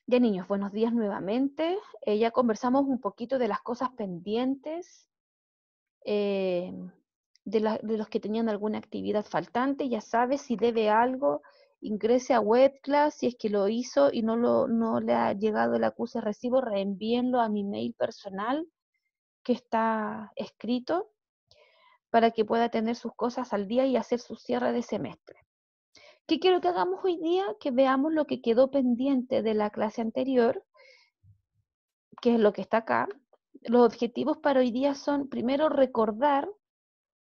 Ya niños, buenos días nuevamente. Ya conversamos un poquito de las cosas pendientes, eh, de los que tenían alguna actividad faltante. Ya sabes, si debe algo, ingrese a WebClass. Si es que lo hizo y no le ha llegado el acuse de recibo, reenvíenlo a mi mail personal que está escrito para que pueda tener sus cosas al día y hacer su cierre de semestre. ¿Qué quiero que hagamos hoy día? Que veamos lo que quedó pendiente de la clase anterior, que es lo que está acá. Los objetivos para hoy día son, primero, recordar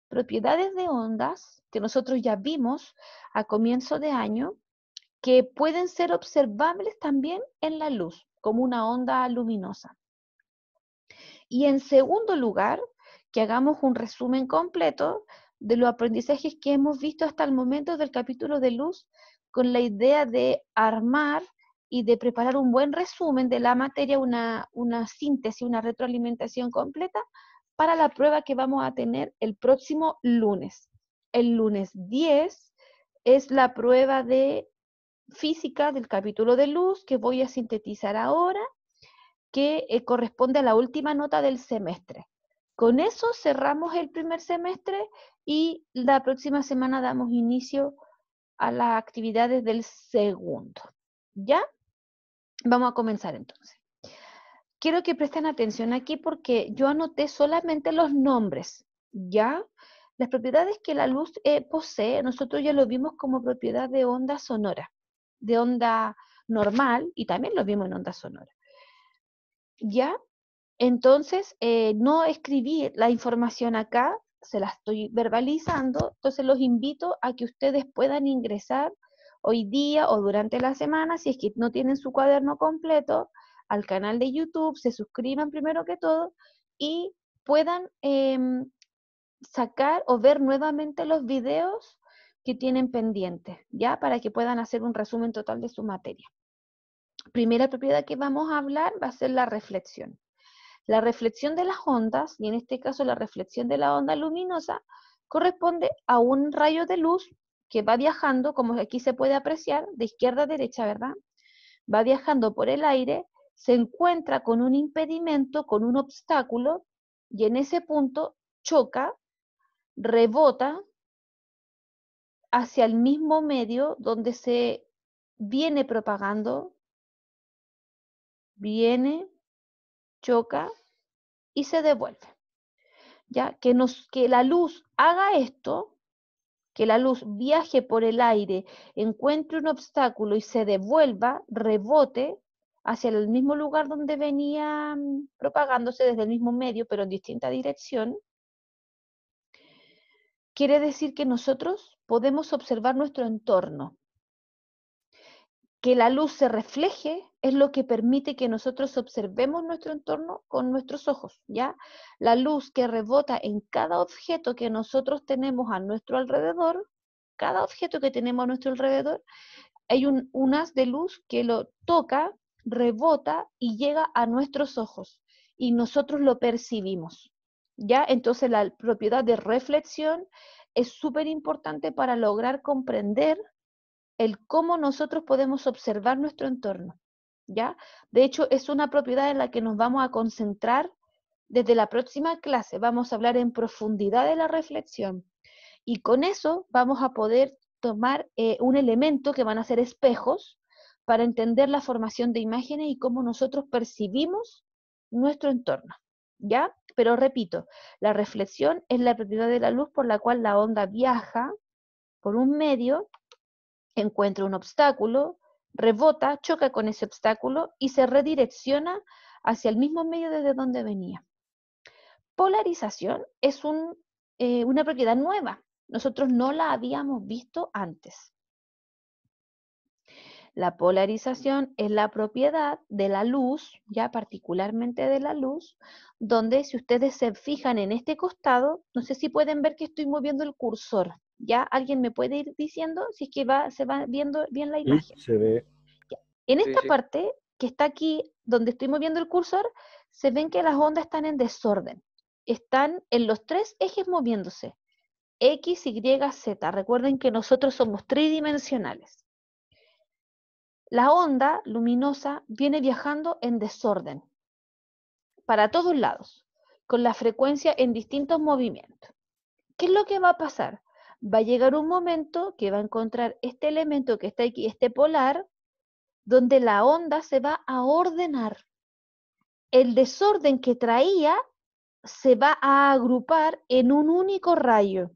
propiedades de ondas que nosotros ya vimos a comienzo de año, que pueden ser observables también en la luz, como una onda luminosa. Y en segundo lugar, que hagamos un resumen completo de los aprendizajes que hemos visto hasta el momento del capítulo de luz, con la idea de armar y de preparar un buen resumen de la materia, una síntesis, una retroalimentación completa para la prueba que vamos a tener el próximo lunes. El lunes 10 es la prueba de física del capítulo de luz que voy a sintetizar ahora, que corresponde a la última nota del semestre. Con eso cerramos el primer semestre y la próxima semana damos inicio a las actividades del segundo. ¿Ya? Vamos a comenzar entonces. Quiero que presten atención aquí porque yo anoté solamente los nombres, ¿ya? Las propiedades que la luz posee, nosotros ya lo vimos como propiedad de onda sonora, de onda normal, y también lo vimos en onda sonora, ¿ya? Entonces, no escribí la información acá, se la estoy verbalizando, entonces los invito a que ustedes puedan ingresar hoy día o durante la semana, si es que no tienen su cuaderno completo, al canal de YouTube, se suscriban primero que todo y puedan sacar o ver nuevamente los videos que tienen pendientes, ¿ya? Para que puedan hacer un resumen total de su materia. Primera propiedad que vamos a hablar va a ser la reflexión. La reflexión de las ondas, y en este caso la reflexión de la onda luminosa, corresponde a un rayo de luz que va viajando, como aquí se puede apreciar, de izquierda a derecha, ¿verdad? Va viajando por el aire, se encuentra con un impedimento, con un obstáculo, y en ese punto choca, rebota hacia el mismo medio donde se viene propagando, viene, choca y se devuelve. ¿Ya? Que la luz haga esto, que la luz viaje por el aire, encuentre un obstáculo y se devuelva, rebote hacia el mismo lugar donde venía propagándose desde el mismo medio, pero en distinta dirección, quiere decir que nosotros podemos observar nuestro entorno. Que la luz se refleje es lo que permite que nosotros observemos nuestro entorno con nuestros ojos, ¿ya? La luz que rebota en cada objeto que nosotros tenemos a nuestro alrededor, cada objeto que tenemos a nuestro alrededor, hay un haz de luz que lo toca, rebota y llega a nuestros ojos y nosotros lo percibimos, ¿ya? Entonces la propiedad de reflexión es súper importante para lograr comprender el cómo nosotros podemos observar nuestro entorno, ¿ya? De hecho, es una propiedad en la que nos vamos a concentrar desde la próxima clase. Vamos a hablar en profundidad de la reflexión y con eso vamos a poder tomar un elemento que van a ser espejos para entender la formación de imágenes y cómo nosotros percibimos nuestro entorno, ¿ya? Pero repito, la reflexión es la propiedad de la luz por la cual la onda viaja por un medio, encuentra un obstáculo, rebota, choca con ese obstáculo y se redirecciona hacia el mismo medio desde donde venía. Polarización es una propiedad nueva. Nosotros no la habíamos visto antes. La polarización es la propiedad de la luz, ya particularmente de la luz, donde si ustedes se fijan en este costado, no sé si pueden ver que estoy moviendo el cursor. ¿Ya? ¿Alguien me puede ir diciendo si es que se va viendo bien la Sí, imagen? se ve. Ya. En Sí, esta sí. parte que está aquí, donde estoy moviendo el cursor, se ven que las ondas están en desorden. Están en los tres ejes moviéndose. X, Y, Z. Recuerden que nosotros somos tridimensionales. la onda luminosa viene viajando en desorden para todos lados, con la frecuencia en distintos movimientos. ¿Qué es lo que va a pasar? Va a llegar un momento que va a encontrar este elemento que está aquí, este polar, donde la onda se va a ordenar. El desorden que traía se va a agrupar en un único rayo.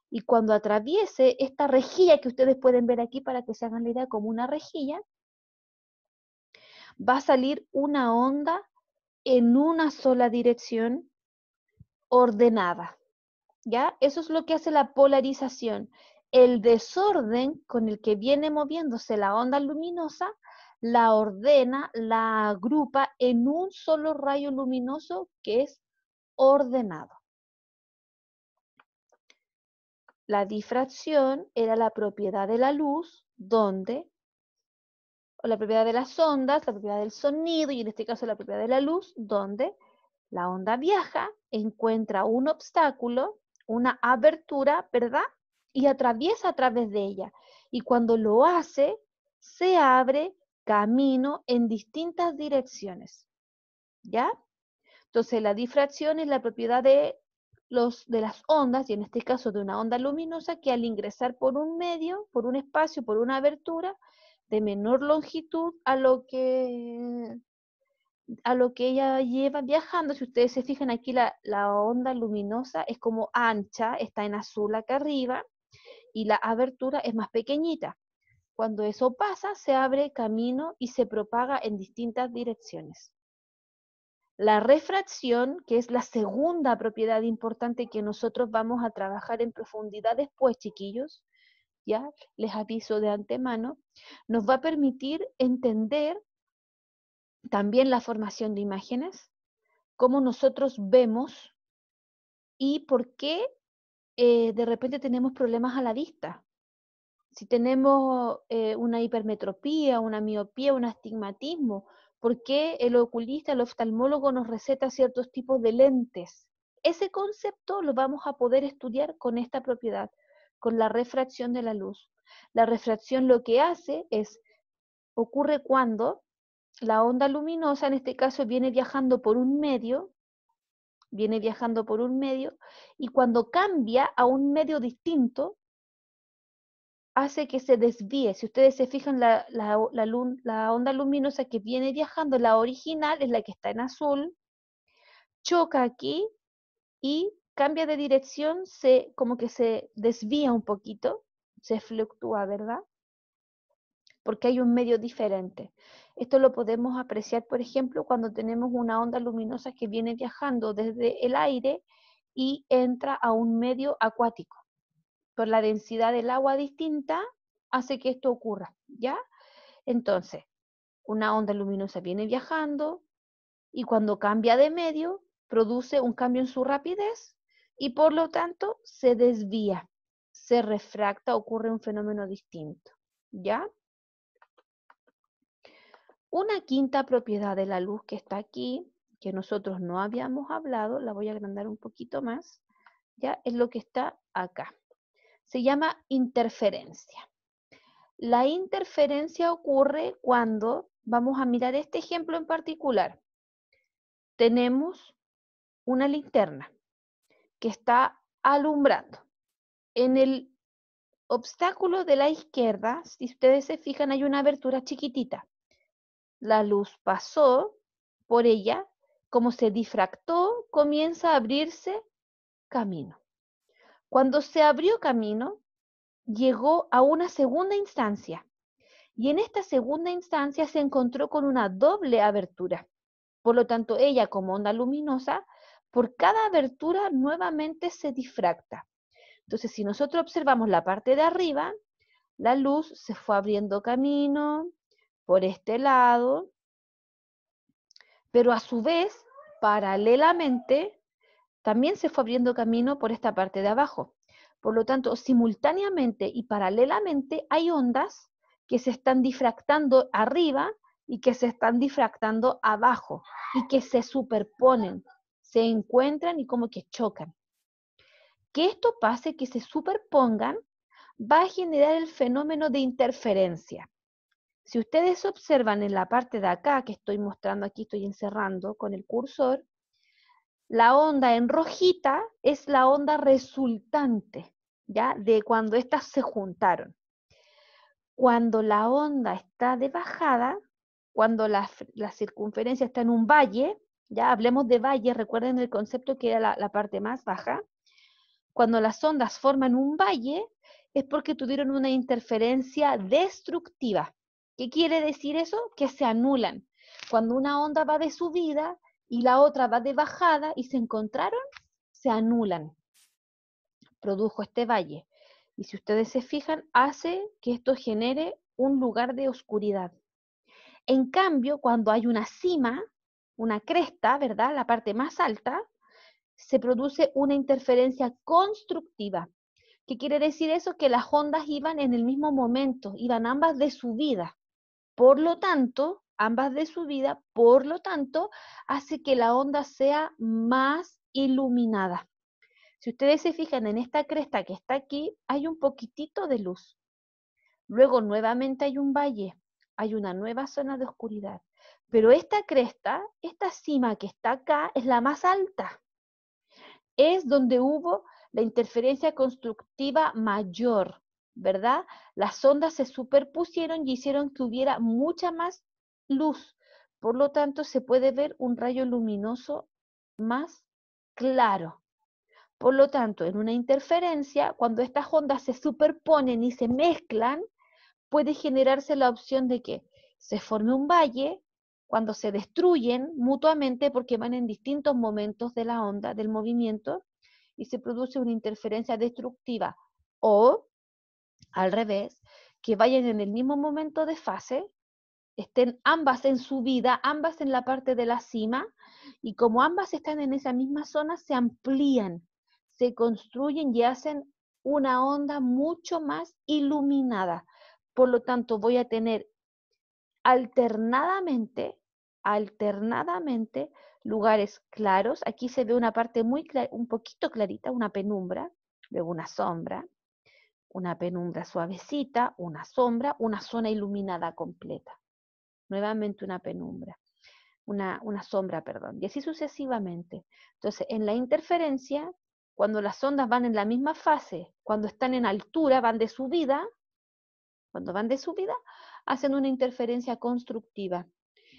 Y cuando atraviese esta rejilla que ustedes pueden ver aquí para que se hagan la idea como una rejilla, va a salir una onda en una sola dirección ordenada. ¿Ya? Eso es lo que hace la polarización. El desorden con el que viene moviéndose la onda luminosa la ordena, la agrupa en un solo rayo luminoso que es ordenado. La difracción era la propiedad de la luz, o la propiedad de las ondas, la propiedad del sonido, y en este caso la propiedad de la luz, donde la onda viaja, encuentra un obstáculo, una abertura, ¿verdad? Y atraviesa a través de ella. Y cuando lo hace, se abre camino en distintas direcciones. ¿Ya? Entonces, la difracción es la propiedad de las ondas, y en este caso de una onda luminosa, que al ingresar por un medio, por un espacio, por una abertura, de menor longitud a lo que ella lleva viajando. Si ustedes se fijan aquí, la onda luminosa es como ancha, está en azul acá arriba, y la abertura es más pequeñita. Cuando eso pasa, se abre camino y se propaga en distintas direcciones. La refracción, que es la segunda propiedad importante que nosotros vamos a trabajar en profundidad después, chiquillos, ya les aviso de antemano, nos va a permitir entender también la formación de imágenes, cómo nosotros vemos y por qué de repente tenemos problemas a la vista. Si tenemos una hipermetropía, una miopía, un astigmatismo, ¿por qué el oculista, el oftalmólogo nos receta ciertos tipos de lentes? Ese concepto lo vamos a poder estudiar con esta propiedad, con la refracción de la luz. La refracción lo que hace es, ocurre cuando la onda luminosa, en este caso, viene viajando por un medio, y cuando cambia a un medio distinto, hace que se desvíe. Si ustedes se fijan, la onda luminosa que viene viajando, la original, es la que está en azul, choca aquí y cambia de dirección, como que se desvía un poquito, se fluctúa, ¿verdad? Porque hay un medio diferente. Esto lo podemos apreciar, por ejemplo, cuando tenemos una onda luminosa que viene viajando desde el aire y entra a un medio acuático. Por la densidad del agua distinta, hace que esto ocurra, ¿ya? Entonces, una onda luminosa viene viajando y cuando cambia de medio, produce un cambio en su rapidez y por lo tanto se desvía, se refracta, ocurre un fenómeno distinto, ¿ya? Una quinta propiedad de la luz que está aquí, que nosotros no habíamos hablado, la voy a agrandar un poquito más, ¿ya? Es lo que está acá. Se llama interferencia. La interferencia ocurre cuando, vamos a mirar este ejemplo en particular, tenemos una linterna que está alumbrando. En el obstáculo de la izquierda, si ustedes se fijan, hay una abertura chiquitita. La luz pasó por ella, como se difractó, comienza a abrirse camino. Cuando se abrió camino, llegó a una segunda instancia. Y en esta segunda instancia se encontró con una doble abertura. Por lo tanto, ella como onda luminosa, por cada abertura nuevamente se difracta. Entonces, si nosotros observamos la parte de arriba, la luz se fue abriendo camino por este lado, pero a su vez, paralelamente, también se fue abriendo camino por esta parte de abajo. Por lo tanto, simultáneamente y paralelamente hay ondas que se están difractando arriba y que se están difractando abajo y que se superponen, se encuentran y como que chocan. Que esto pase, que se superpongan, va a generar el fenómeno de interferencia. Si ustedes observan en la parte de acá, que estoy mostrando aquí, estoy encerrando con el cursor, la onda en rojita es la onda resultante, ¿ya? De cuando estas se juntaron. Cuando la onda está de bajada, cuando la circunferencia está en un valle, ya hablemos de valle, recuerden el concepto que era la parte más baja, cuando las ondas forman un valle es porque tuvieron una interferencia destructiva. ¿Qué quiere decir eso? Que se anulan. Cuando una onda va de subida y la otra va de bajada y se encontraron, se anulan. Produjo este valle. Y si ustedes se fijan, hace que esto genere un lugar de oscuridad. En cambio, cuando hay una cima, una cresta, ¿verdad? La parte más alta, se produce una interferencia constructiva. ¿Qué quiere decir eso? Que las ondas iban en el mismo momento, iban ambas de subida. Por lo tanto, ambas de subida, por lo tanto, hace que la onda sea más iluminada. Si ustedes se fijan en esta cresta que está aquí, hay un poquitito de luz. Luego nuevamente hay un valle, hay una nueva zona de oscuridad. Pero esta cresta, esta cima que está acá, es la más alta. Es donde hubo la interferencia constructiva mayor, ¿verdad? Las ondas se superpusieron y hicieron que hubiera mucha más luz. Por lo tanto, se puede ver un rayo luminoso más claro. Por lo tanto, en una interferencia, cuando estas ondas se superponen y se mezclan, puede generarse la opción de que se forme un valle cuando se destruyen mutuamente porque van en distintos momentos de la onda, del movimiento, y se produce una interferencia destructiva. O, al revés, que vayan en el mismo momento de fase, estén ambas en subida, ambas en la parte de la cima, y como ambas están en esa misma zona, se amplían, se construyen y hacen una onda mucho más iluminada. Por lo tanto, voy a tener alternadamente, alternadamente, lugares claros. Aquí se ve una parte un poquito clarita, una penumbra, luego una penumbra suavecita, una sombra, una zona iluminada completa. Nuevamente una penumbra, una sombra, perdón, y así sucesivamente. Entonces, en la interferencia, cuando las ondas van en la misma fase, cuando están en altura, van de subida, cuando van de subida, hacen una interferencia constructiva.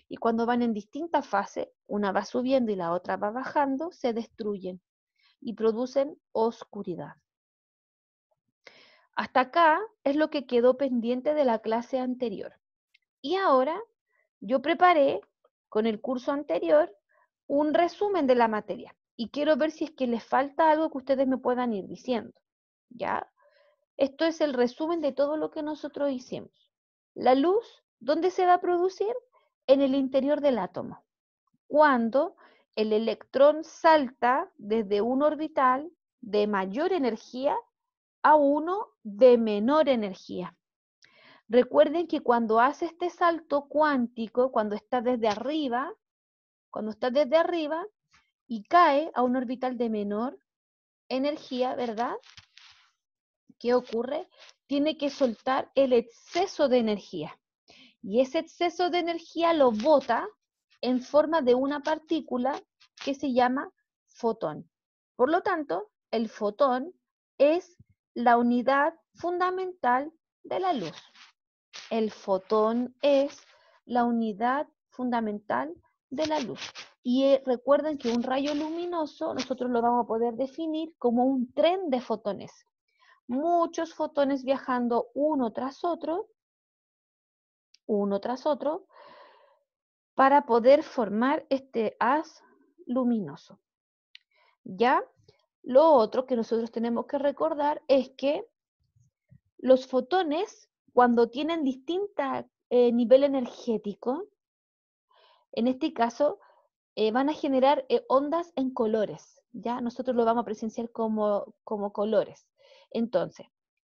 Y cuando van en distintas fases, una va subiendo y la otra va bajando, se destruyen y producen oscuridad. Hasta acá es lo que quedó pendiente de la clase anterior. Y ahora yo preparé con el curso anterior un resumen de la materia. Y quiero ver si es que les falta algo que ustedes me puedan ir diciendo. ¿Ya? Esto es el resumen de todo lo que nosotros hicimos. La luz, ¿dónde se va a producir? En el interior del átomo. Cuando el electrón salta desde un orbital de mayor energía a uno de menor energía. Recuerden que cuando hace este salto cuántico, cuando está desde arriba y cae a un orbital de menor energía, ¿verdad? ¿Qué ocurre? Tiene que soltar el exceso de energía. Y ese exceso de energía lo bota en forma de una partícula que se llama fotón. Por lo tanto, el fotón es la unidad fundamental de la luz. El fotón es la unidad fundamental de la luz. Y recuerden que un rayo luminoso nosotros lo vamos a poder definir como un tren de fotones. Muchos fotones viajando uno tras otro, para poder formar este haz luminoso. Ya, lo otro que nosotros tenemos que recordar es que los fotones, cuando tienen distinto nivel energético, en este caso, van a generar ondas en colores, ¿ya? Nosotros lo vamos a presenciar como colores. Entonces,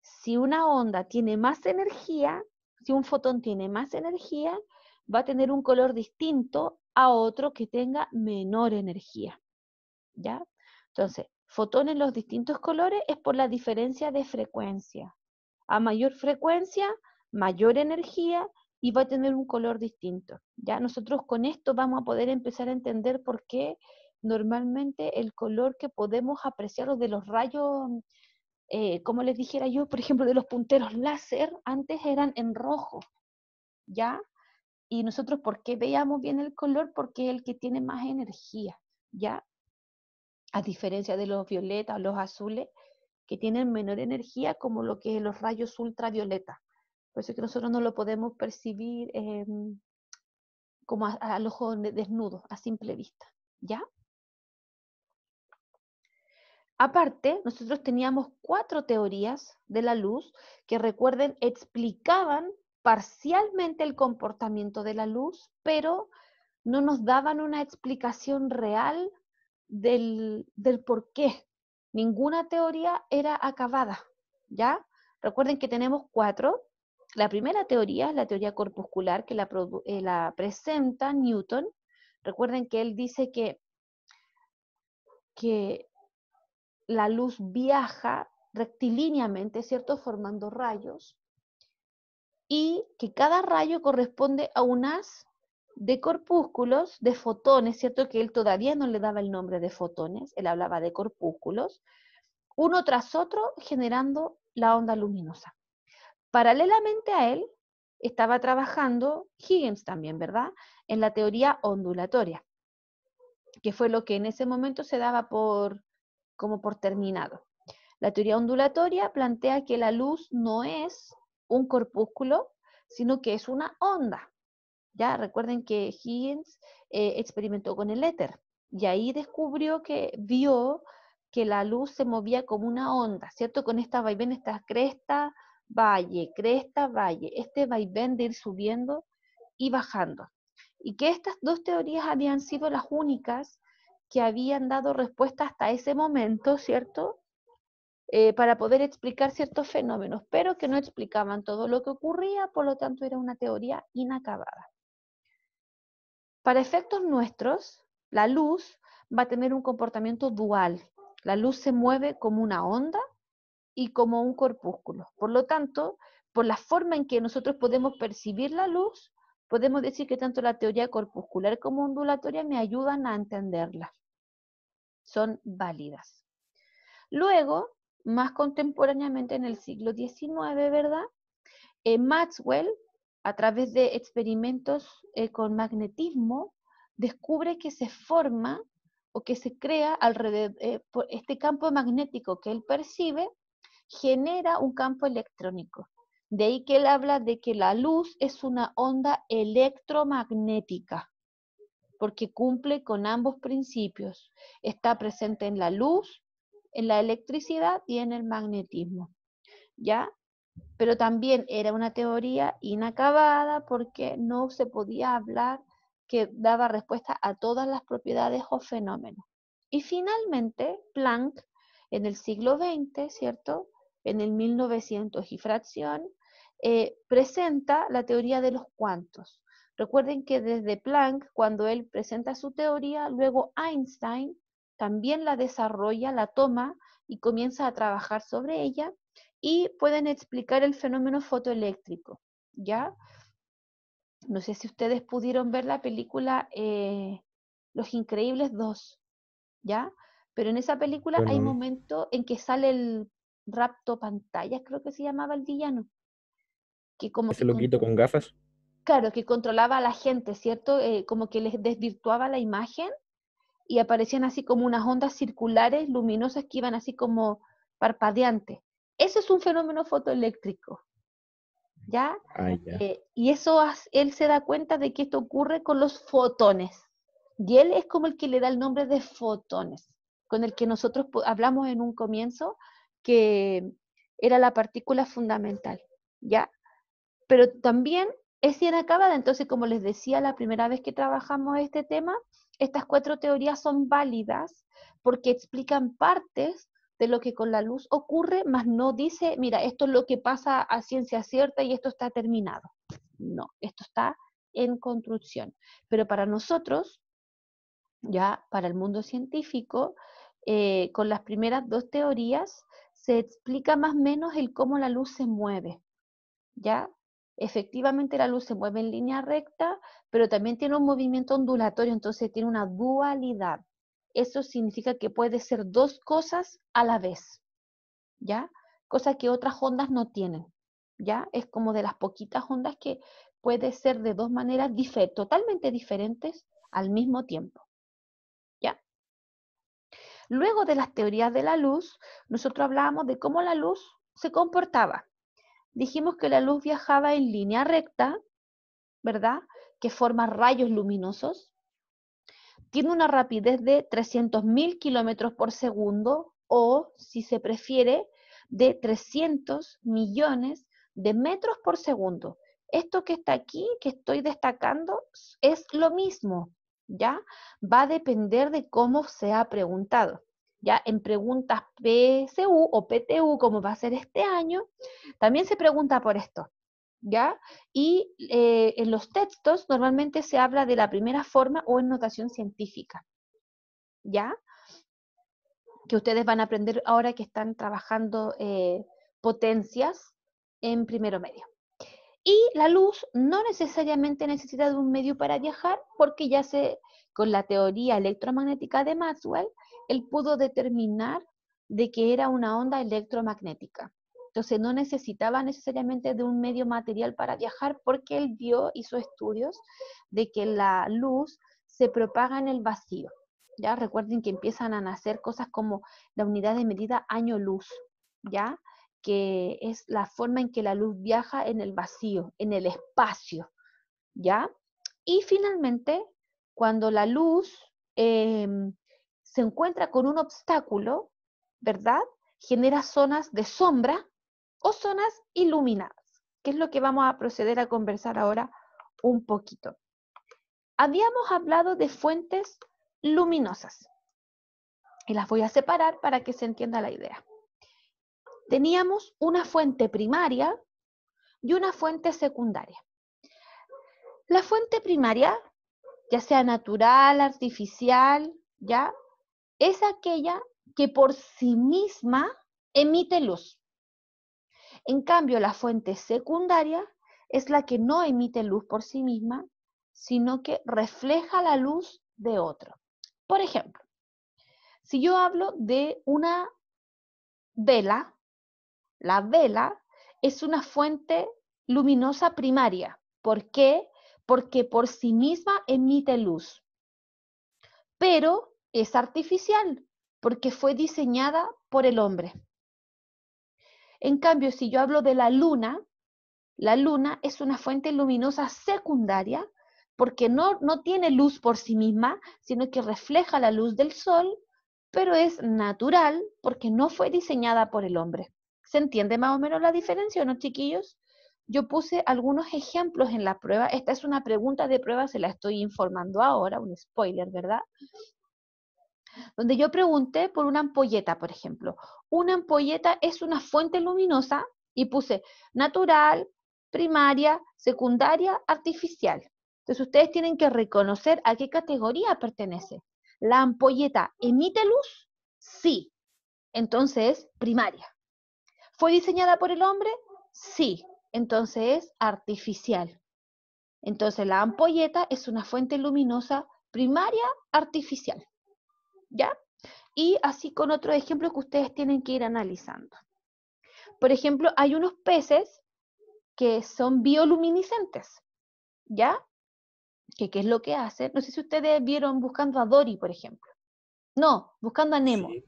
si una onda tiene más energía, si un fotón tiene más energía, va a tener un color distinto a otro que tenga menor energía, ¿ya? Entonces, fotón en los distintos colores es por la diferencia de frecuencia. A mayor frecuencia, mayor energía, y va a tener un color distinto. Ya nosotros con esto vamos a poder empezar a entender por qué normalmente el color que podemos apreciar de los rayos, como les dijera yo, por ejemplo, de los punteros láser, antes eran en rojo, ¿ya? Y nosotros, ¿por qué veíamos bien el color? Porque es el que tiene más energía, ¿ya? A diferencia de los violetas o los azules, que tienen menor energía, como lo que es los rayos ultravioleta. Por eso es que nosotros no lo podemos percibir como al ojo desnudo, a simple vista, ¿ya? Aparte, nosotros teníamos 4 teorías de la luz que, recuerden, explicaban parcialmente el comportamiento de la luz, pero no nos daban una explicación real del por qué. Ninguna teoría era acabada, ¿ya? Recuerden que tenemos 4. La primera teoría es la teoría corpuscular, que la presenta Newton. Recuerden que él dice que la luz viaja rectilíneamente, ¿cierto? Formando rayos, y que cada rayo corresponde a un haz de corpúsculos, de fotones, ¿cierto? Que él todavía no le daba el nombre de fotones, él hablaba de corpúsculos, uno tras otro generando la onda luminosa. Paralelamente a él estaba trabajando Higgins también, ¿verdad? En la teoría ondulatoria, que fue lo que en ese momento se daba como por terminado. La teoría ondulatoria plantea que la luz no es un corpúsculo, sino que es una onda. Ya recuerden que Higgins experimentó con el éter y ahí vio que la luz se movía como una onda, ¿cierto? Con esta vaivén, esta cresta, valle, este vaivén de ir subiendo y bajando. Y que estas 2 teorías habían sido las únicas que habían dado respuesta hasta ese momento, ¿cierto? Para poder explicar ciertos fenómenos, pero que no explicaban todo lo que ocurría, por lo tanto era una teoría inacabada. Para efectos nuestros, la luz va a tener un comportamiento dual. La luz se mueve como una onda y como un corpúsculo. Por lo tanto, por la forma en que nosotros podemos percibir la luz, podemos decir que tanto la teoría corpuscular como ondulatoria me ayudan a entenderla. Son válidas. Luego, más contemporáneamente en el siglo XIX, ¿verdad? Maxwell, a través de experimentos con magnetismo, descubre que se forma o que se crea alrededor, este campo magnético que él percibe, genera un campo electrónico. De ahí que él habla de que la luz es una onda electromagnética, porque cumple con ambos principios. Está presente en la luz, en la electricidad y en el magnetismo, ¿ya? Pero también era una teoría inacabada porque no se podía hablar que daba respuesta a todas las propiedades o fenómenos. Y finalmente, Planck, en el siglo XX, ¿cierto? En el 1900 y fracción, presenta la teoría de los cuantos. Recuerden que desde Planck, cuando él presenta su teoría, luego Einstein también la desarrolla, la toma y comienza a trabajar sobre ella, y pueden explicar el fenómeno fotoeléctrico, ¿ya? No sé si ustedes pudieron ver la película Los Increíbles 2, ¿ya? Pero en esa película Yo hay no. momentos en que sale el rapto pantallas, creo que se llamaba el villano, que como Ese que, loquito con gafas. claro, que controlaba a la gente, ¿cierto? Como que les desvirtuaba la imagen y aparecían así como unas ondas circulares luminosas que iban así como parpadeantes. Eso es un fenómeno fotoeléctrico, ¿ya? Ah, ya. Y eso él se da cuenta de que esto ocurre con los fotones. Y él es como el que le da el nombre de fotones, con el que nosotros hablamos en un comienzo, que era la partícula fundamental, ¿ya? Pero también es inacabada, entonces como les decía la primera vez que trabajamos este tema, estas 4 teorías son válidas porque explican partes de lo que con la luz ocurre, mas no dice, mira, esto es lo que pasa a ciencia cierta y esto está terminado. No, esto está en construcción. Pero para nosotros, ya para el mundo científico, con las primeras 2 teorías se explica más o menos el cómo la luz se mueve, ¿ya? Efectivamente la luz se mueve en línea recta, pero también tiene un movimiento ondulatorio, entonces tiene una dualidad. Eso significa que puede ser dos cosas a la vez, ¿ya? Cosa que otras ondas no tienen, ¿ya? Es como de las poquitas ondas que puede ser de dos maneras totalmente diferentes al mismo tiempo, ¿ya? Luego de las teorías de la luz, nosotros hablábamos de cómo la luz se comportaba. Dijimos que la luz viajaba en línea recta, ¿verdad? Que forma rayos luminosos. Tiene una rapidez de 300.000 kilómetros por segundo o, si se prefiere, de 300 millones de metros por segundo. Esto que está aquí, que estoy destacando, es lo mismo, ¿ya? Va a depender de cómo se ha preguntado. Ya en preguntas PSU o PTU, como va a ser este año, también se pregunta por esto, ¿ya? Y en los textos normalmente se habla de la primera forma o en notación científica, ¿ya? Que ustedes van a aprender ahora que están trabajando potencias en primero medio. Y la luz no necesariamente necesita de un medio para viajar, porque ya con la teoría electromagnética de Maxwell, él pudo determinar de que era una onda electromagnética. Entonces no necesitaba necesariamente de un medio material para viajar, porque él hizo estudios de que la luz se propaga en el vacío. Ya recuerden que empiezan a nacer cosas como la unidad de medida año luz, ¿ya? Que es la forma en que la luz viaja en el vacío, en el espacio, ¿ya? Y finalmente, cuando la luz se encuentra con un obstáculo, ¿verdad? Genera zonas de sombra o zonas iluminadas, que es lo que vamos a proceder a conversar ahora un poquito. Habíamos hablado de fuentes luminosas, y las voy a separar para que se entienda la idea. Teníamos una fuente primaria y una fuente secundaria. La fuente primaria, ya sea natural, artificial, ¿ya? Es aquella que por sí misma emite luz. En cambio, la fuente secundaria es la que no emite luz por sí misma, sino que refleja la luz de otro. Por ejemplo, si yo hablo de una vela, la vela es una fuente luminosa primaria. ¿Por qué? Porque por sí misma emite luz. Pero es artificial, porque fue diseñada por el hombre. En cambio, si yo hablo de la luna es una fuente luminosa secundaria, porque no tiene luz por sí misma, sino que refleja la luz del sol, pero es natural porque no fue diseñada por el hombre. ¿Se entiende más o menos la diferencia, no, chiquillos? Yo puse algunos ejemplos en la prueba. Esta es una pregunta de prueba, se la estoy informando ahora, un spoiler, ¿verdad? Donde yo pregunté por una ampolleta, por ejemplo. Una ampolleta es una fuente luminosa y puse natural, primaria, secundaria, artificial. Entonces ustedes tienen que reconocer a qué categoría pertenece. ¿La ampolleta emite luz? Sí. Entonces es primaria. ¿Fue diseñada por el hombre? Sí. Entonces es artificial. Entonces la ampolleta es una fuente luminosa primaria artificial. ¿Ya? Y así con otros ejemplos que ustedes tienen que ir analizando. Por ejemplo, hay unos peces que son bioluminiscentes, ¿ya? ¿Qué es lo que hacen? No sé si ustedes vieron Buscando a Dory, por ejemplo. No, Buscando a Nemo. Sí,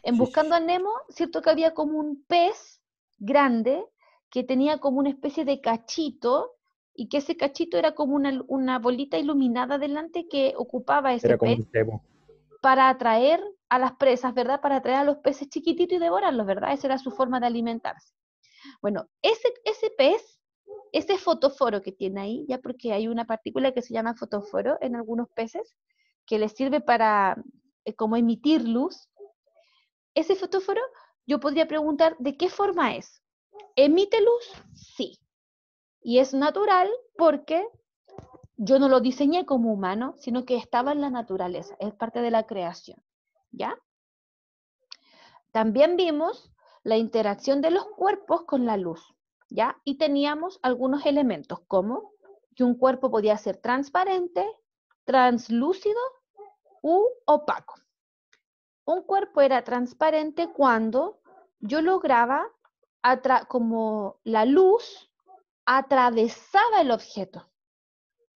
En Buscando a Nemo, cierto que había como un pez grande que tenía como una especie de cachito y que ese cachito era como una bolita iluminada delante que ocupaba ese era como pez un cebo. para atraer a las presas, ¿verdad? Para atraer a los peces chiquititos y devorarlos, ¿verdad? Esa era su forma de alimentarse. Bueno, ese pez, ese fotóforo que tiene ahí, ya porque hay una partícula que se llama fotóforo en algunos peces, que les sirve para como emitir luz, ese fotóforo yo podría preguntar de qué forma es. ¿Emite luz? Sí. Y es natural porque yo no lo diseñé como humano, sino que estaba en la naturaleza, es parte de la creación, ¿ya? También vimos la interacción de los cuerpos con la luz. ¿ya? Y teníamos algunos elementos, como que un cuerpo podía ser transparente, translúcido u opaco. Un cuerpo era transparente cuando yo lograba, como la luz atravesaba el objeto,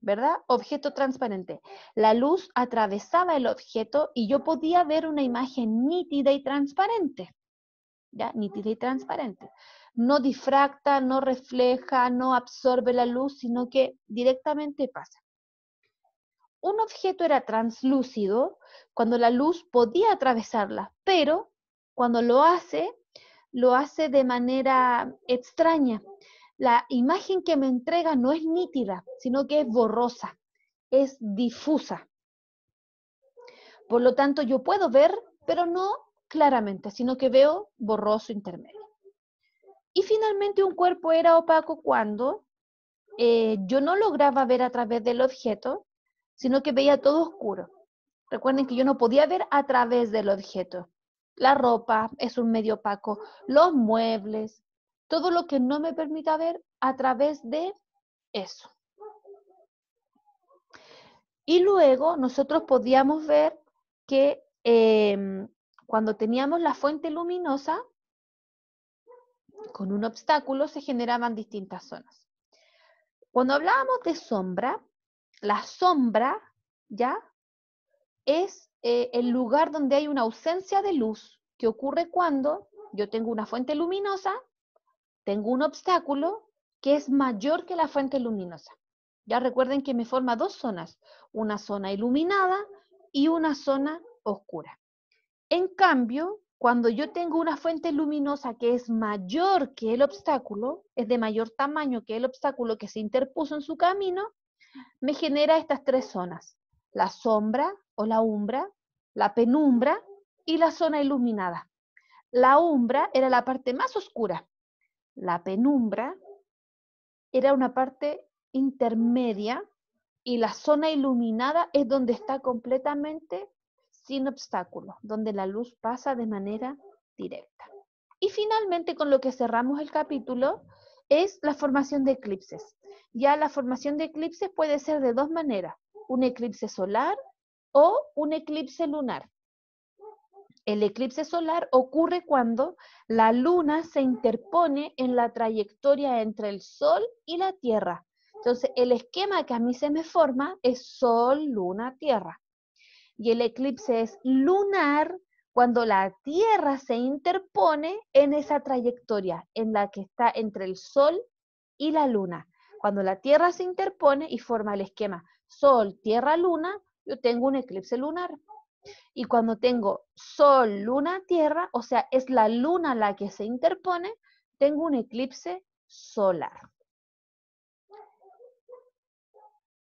¿verdad? Objeto transparente. La luz atravesaba el objeto y yo podía ver una imagen nítida y transparente, ¿ya? Nítida y transparente. No difracta, no refleja, no absorbe la luz, sino que directamente pasa. Un objeto era translúcido cuando la luz podía atravesarla, pero cuando lo hace de manera extraña. La imagen que me entrega no es nítida, sino que es borrosa, es difusa. Por lo tanto, yo puedo ver, pero no claramente, sino que veo borroso intermedio. Y finalmente un cuerpo era opaco cuando yo no lograba ver a través del objeto, sino que veía todo oscuro. Recuerden que yo no podía ver a través del objeto. La ropa es un medio opaco, los muebles, todo lo que no me permita ver a través de eso. Y luego nosotros podíamos ver que cuando teníamos la fuente luminosa, con un obstáculo se generaban distintas zonas. Cuando hablábamos de sombra, la sombra, ¿ya? Es el lugar donde hay una ausencia de luz, que ocurre cuando yo tengo una fuente luminosa, tengo un obstáculo que es mayor que la fuente luminosa. Ya recuerden que me forma dos zonas, una zona iluminada y una zona oscura. En cambio, cuando yo tengo una fuente luminosa que es mayor que el obstáculo, es de mayor tamaño que el obstáculo que se interpuso en su camino, me genera estas tres zonas: la sombra o la umbra, la penumbra y la zona iluminada. La umbra era la parte más oscura. La penumbra era una parte intermedia y la zona iluminada es donde está completamente sin obstáculos, donde la luz pasa de manera directa. Y finalmente, con lo que cerramos el capítulo, es la formación de eclipses. Ya la formación de eclipses puede ser de dos maneras: un eclipse solar o un eclipse lunar. El eclipse solar ocurre cuando la luna se interpone en la trayectoria entre el Sol y la Tierra. Entonces, el esquema que a mí se me forma es Sol, Luna, Tierra. Y el eclipse es lunar cuando la Tierra se interpone en esa trayectoria en la que está entre el Sol y la Luna. Cuando la Tierra se interpone y forma el esquema Sol, Tierra, Luna, yo tengo un eclipse lunar. Y cuando tengo Sol, Luna, Tierra, o sea, es la Luna la que se interpone, tengo un eclipse solar.